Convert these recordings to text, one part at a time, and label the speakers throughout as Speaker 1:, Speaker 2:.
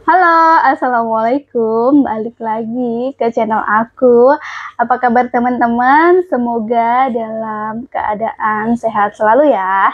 Speaker 1: Halo, assalamualaikum. Balik lagi ke channel aku. Apa kabar teman-teman? Semoga dalam keadaan sehat selalu ya.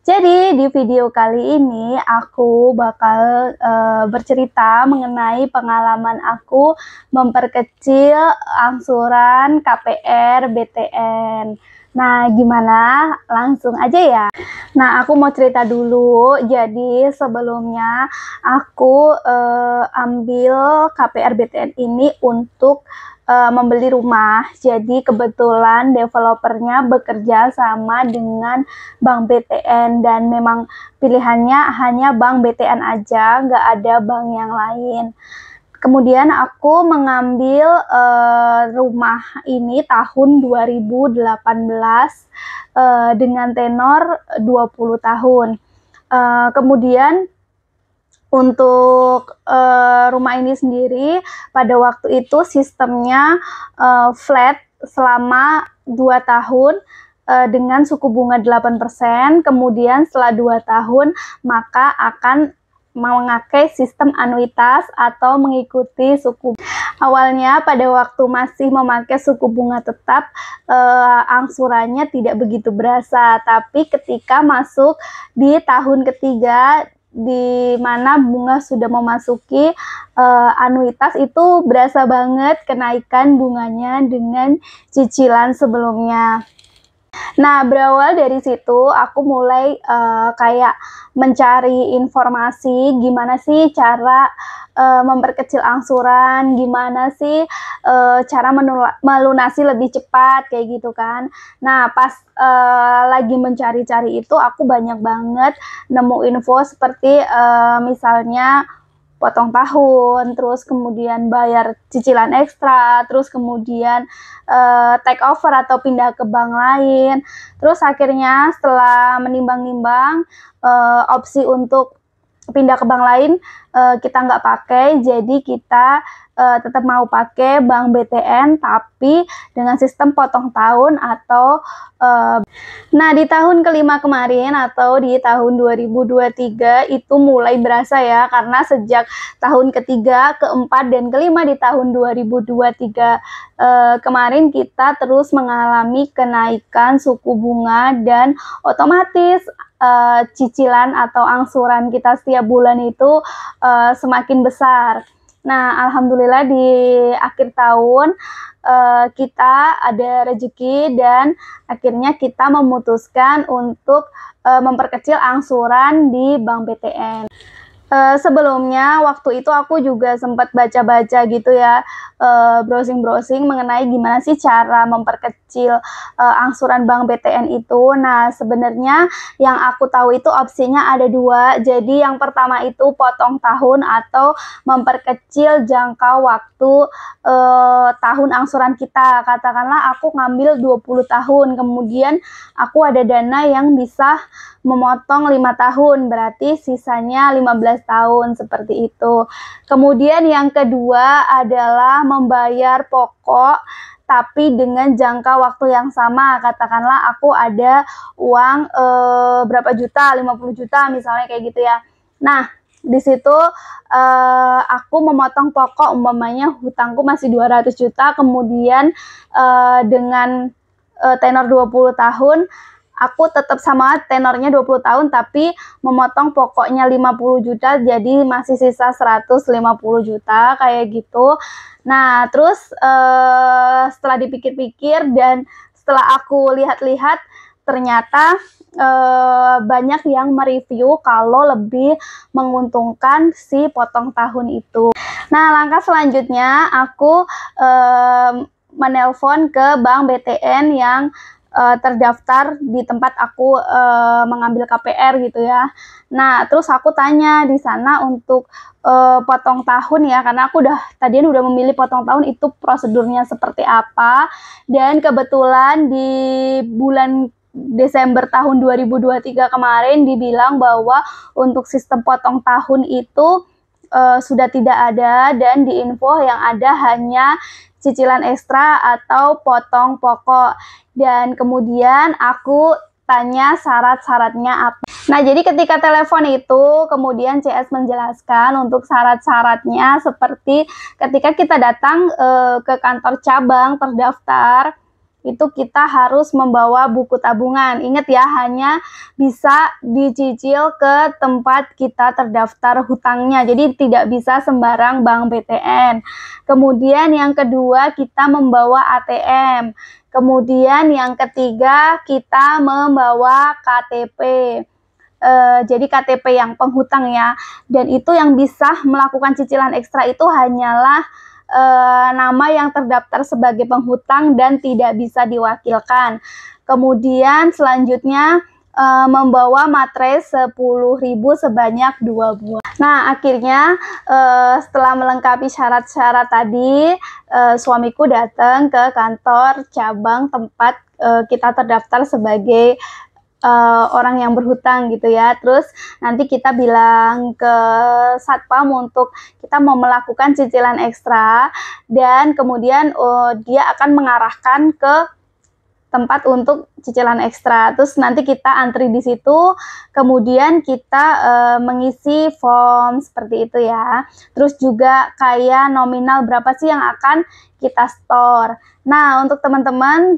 Speaker 1: Jadi di video kali ini aku bakal bercerita mengenai pengalaman aku memperkecil angsuran KPR BTN. Nah, gimana? Langsung aja ya. Nah, aku mau cerita dulu. Jadi sebelumnya aku ambil KPR BTN ini untuk membeli rumah. Jadi kebetulan developernya bekerja sama dengan Bank BTN dan memang pilihannya hanya Bank BTN aja, nggak ada bank yang lain. Kemudian aku mengambil rumah ini tahun 2018 dengan tenor 20 tahun. Kemudian untuk rumah ini sendiri pada waktu itu sistemnya flat selama 2 tahun dengan suku bunga 8%. Kemudian setelah 2 tahun maka akan memakai sistem anuitas atau mengikuti suku. Awalnya pada waktu masih memakai suku bunga tetap, angsurannya tidak begitu berasa, tapi ketika masuk di tahun ketiga di mana bunga sudah memasuki anuitas, itu berasa banget kenaikan bunganya dengan cicilan sebelumnya. Nah, berawal dari situ aku mulai kayak mencari informasi gimana sih cara memperkecil angsuran, gimana sih cara melunasi lebih cepat kayak gitu kan. Nah, pas lagi mencari-cari itu aku banyak banget nemu info seperti misalnya potong tahun, terus kemudian bayar cicilan ekstra, terus kemudian take over atau pindah ke bank lain. Terus akhirnya setelah menimbang-nimbang opsi untuk pindah ke bank lain kita nggak pakai, jadi kita tetap mau pakai Bank BTN tapi dengan sistem potong tahun atau nah, di tahun kelima kemarin atau di tahun 2023 itu mulai berasa ya, karena sejak tahun ketiga, keempat, dan kelima di tahun 2023 kemarin kita terus mengalami kenaikan suku bunga dan otomatis cicilan atau angsuran kita setiap bulan itu semakin besar. Nah, alhamdulillah di akhir tahun kita ada rezeki dan akhirnya kita memutuskan untuk memperkecil angsuran di Bank BTN. Sebelumnya waktu itu aku juga sempat baca-baca gitu ya, browsing-browsing mengenai gimana sih cara memperkecil angsuran Bank BTN itu. Nah, sebenarnya yang aku tahu itu opsinya ada 2. Jadi yang pertama itu potong tahun atau memperkecil jangka waktu tahun angsuran kita. Katakanlah aku ngambil 20 tahun, kemudian aku ada dana yang bisa memotong 5 tahun, berarti sisanya 15 tahun, seperti itu. Kemudian yang kedua adalah membayar pokok tapi dengan jangka waktu yang sama. Katakanlah aku ada uang berapa juta, 50 juta misalnya kayak gitu ya. Nah, di situ aku memotong pokok, umpamanya hutangku masih 200 juta, kemudian dengan tenor 20 tahun aku tetap sama tenornya 20 tahun tapi memotong pokoknya 50 juta, jadi masih sisa 150 juta kayak gitu. Nah, terus setelah dipikir-pikir dan setelah aku lihat-lihat, ternyata banyak yang mereview kalau lebih menguntungkan si potong tahun itu. Nah, langkah selanjutnya aku menelpon ke Bank BTN yang terdaftar di tempat aku mengambil KPR gitu ya. Nah, terus aku tanya di sana untuk potong tahun ya, karena aku tadian udah memilih potong tahun itu prosedurnya seperti apa. Dan kebetulan di bulan Desember tahun 2023 kemarin dibilang bahwa untuk sistem potong tahun itu sudah tidak ada, dan di info yang ada hanya cicilan ekstra atau potong pokok. Dan kemudian aku tanya syarat-syaratnya apa. Nah, jadi ketika telepon itu, kemudian CS menjelaskan untuk syarat-syaratnya seperti ketika kita datang ke kantor cabang terdaftar, itu kita harus membawa buku tabungan. Ingat ya, hanya bisa dicicil ke tempat kita terdaftar hutangnya. Jadi tidak bisa sembarang bank BTN. Kemudian yang kedua, kita membawa ATM. Kemudian yang ketiga, kita membawa KTP. Jadi KTP yang penghutang ya. Dan itu yang bisa melakukan cicilan ekstra itu hanyalah nama yang terdaftar sebagai penghutang dan tidak bisa diwakilkan. Kemudian selanjutnya membawa materai 10.000 sebanyak 2 buah. Nah, akhirnya setelah melengkapi syarat-syarat tadi, suamiku datang ke kantor cabang tempat kita terdaftar sebagai orang yang berhutang gitu ya. Terus nanti kita bilang ke satpam untuk kita mau melakukan cicilan ekstra, dan kemudian dia akan mengarahkan ke tempat untuk cicilan ekstra. Terus nanti kita antri di situ, kemudian kita mengisi form seperti itu ya. Terus juga kayak nominal berapa sih yang akan kita store. Nah, untuk teman-teman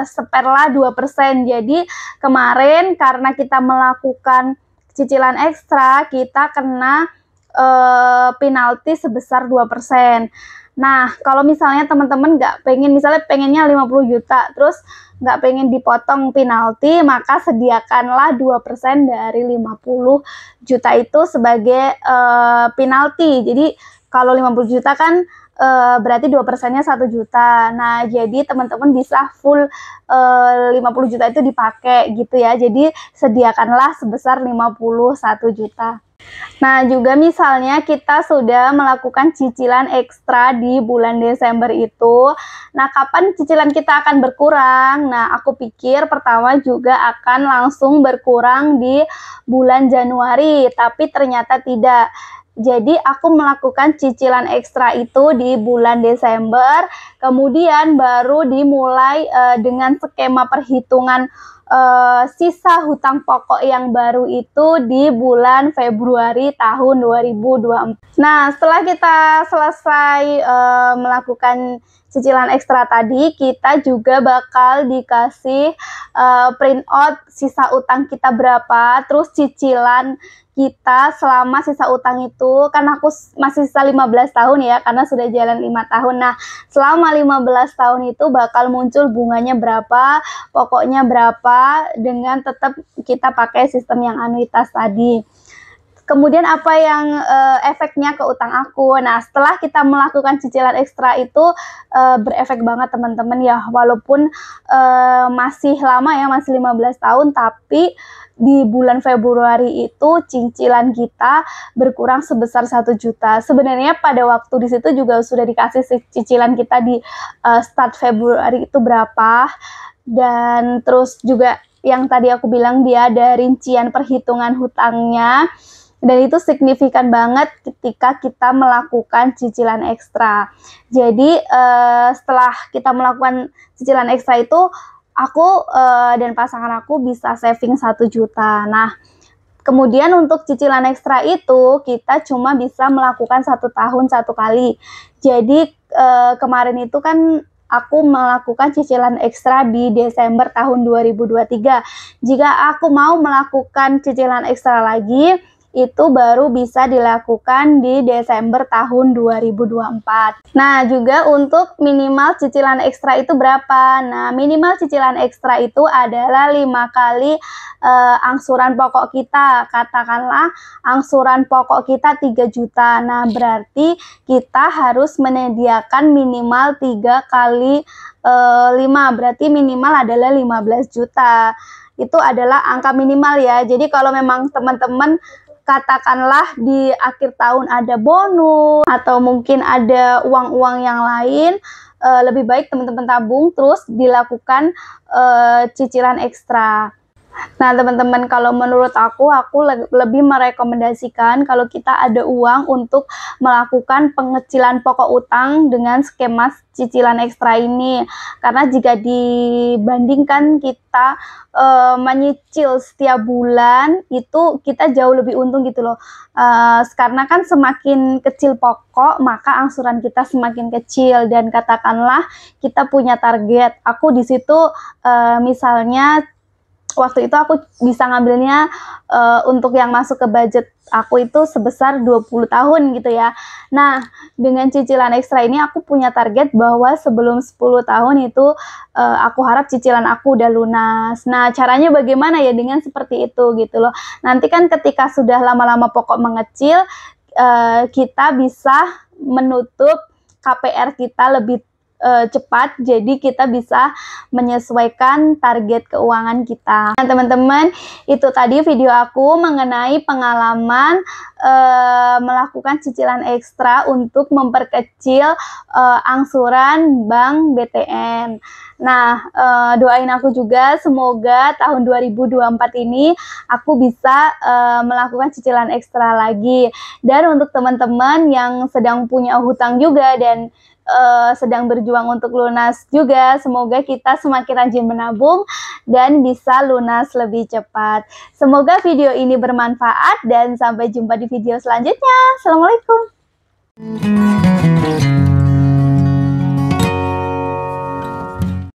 Speaker 1: seperlah 2%. Jadi kemarin karena kita melakukan cicilan ekstra, kita kena penalti sebesar 2%. Nah, kalau misalnya teman-teman nggak pengen, misalnya pengennya 50 juta, terus nggak pengen dipotong penalti, maka sediakanlah 2% dari 50 juta itu sebagai penalti. Jadi kalau 50 juta kan berarti 2%-nya 1 juta. Nah, jadi teman-teman bisa full 50 juta itu dipakai gitu ya. Jadi sediakanlah sebesar 51 juta. Nah, juga misalnya kita sudah melakukan cicilan ekstra di bulan Desember itu. Nah, kapan cicilan kita akan berkurang? Nah, aku pikir pertama juga akan langsung berkurang di bulan Januari, tapi ternyata tidak. Jadi aku melakukan cicilan ekstra itu di bulan Desember, kemudian baru dimulai dengan skema perhitungan sisa hutang pokok yang baru itu di bulan Februari tahun 2024. Nah, setelah kita selesai melakukan cicilan ekstra tadi, kita juga bakal dikasih print out sisa utang kita berapa, terus cicilan kita selama sisa utang itu, kan aku masih sisa 15 tahun ya, karena sudah jalan 5 tahun. Nah, selama 15 tahun itu bakal muncul bunganya berapa, pokoknya berapa, dengan tetap kita pakai sistem yang anuitas tadi. Kemudian apa yang efeknya ke utang aku? Nah, setelah kita melakukan cicilan ekstra itu berefek banget teman-teman ya, walaupun masih lama ya, masih 15 tahun, tapi di bulan Februari itu cicilan kita berkurang sebesar 1 juta. Sebenarnya pada waktu di situ juga sudah dikasih cicilan kita di start Februari itu berapa, dan terus juga yang tadi aku bilang dia ada rincian perhitungan hutangnya. Dan itu signifikan banget ketika kita melakukan cicilan ekstra. Jadi setelah kita melakukan cicilan ekstra itu, aku dan pasangan aku bisa saving 1 juta. Nah, kemudian untuk cicilan ekstra itu kita cuma bisa melakukan 1 tahun 1 kali. Jadi kemarin itu kan aku melakukan cicilan ekstra di Desember tahun 2023. Jika aku mau melakukan cicilan ekstra lagi, itu baru bisa dilakukan di Desember tahun 2024. Nah, juga untuk minimal cicilan ekstra itu berapa? Nah, minimal cicilan ekstra itu adalah 5 kali angsuran pokok kita. Katakanlah angsuran pokok kita 3 juta. Nah, berarti kita harus menyediakan minimal 3 kali 5. Berarti minimal adalah 15 juta. Itu adalah angka minimal ya. Jadi kalau memang teman-teman katakanlah di akhir tahun ada bonus atau mungkin ada uang-uang yang lain, lebih baik teman-teman tabung terus dilakukan cicilan ekstra. Nah, teman-teman, kalau menurut aku lebih merekomendasikan kalau kita ada uang untuk melakukan pengecilan pokok utang dengan skema cicilan ekstra ini. Karena jika dibandingkan kita menyicil setiap bulan, itu kita jauh lebih untung gitu loh. Karena kan semakin kecil pokok, maka angsuran kita semakin kecil. Dan katakanlah kita punya target. Aku di situ misalnya waktu itu aku bisa ngambilnya untuk yang masuk ke budget aku itu sebesar 20 tahun gitu ya. Nah, dengan cicilan ekstra ini aku punya target bahwa sebelum 10 tahun itu aku harap cicilan aku udah lunas. Nah, caranya bagaimana ya dengan seperti itu gitu loh. Nanti kan ketika sudah lama-lama pokok mengecil, kita bisa menutup KPR kita lebih cepat, jadi kita bisa menyesuaikan target keuangan kita. Nah, teman-teman, itu tadi video aku mengenai pengalaman melakukan cicilan ekstra untuk memperkecil angsuran bank BTN. Nah, doain aku juga semoga tahun 2024 ini aku bisa melakukan cicilan ekstra lagi. Dan untuk teman-teman yang sedang punya hutang juga dan sedang berjuang untuk lunas juga, semoga kita semakin rajin menabung dan bisa lunas lebih cepat. Semoga video ini bermanfaat dan sampai jumpa di video selanjutnya. Assalamualaikum.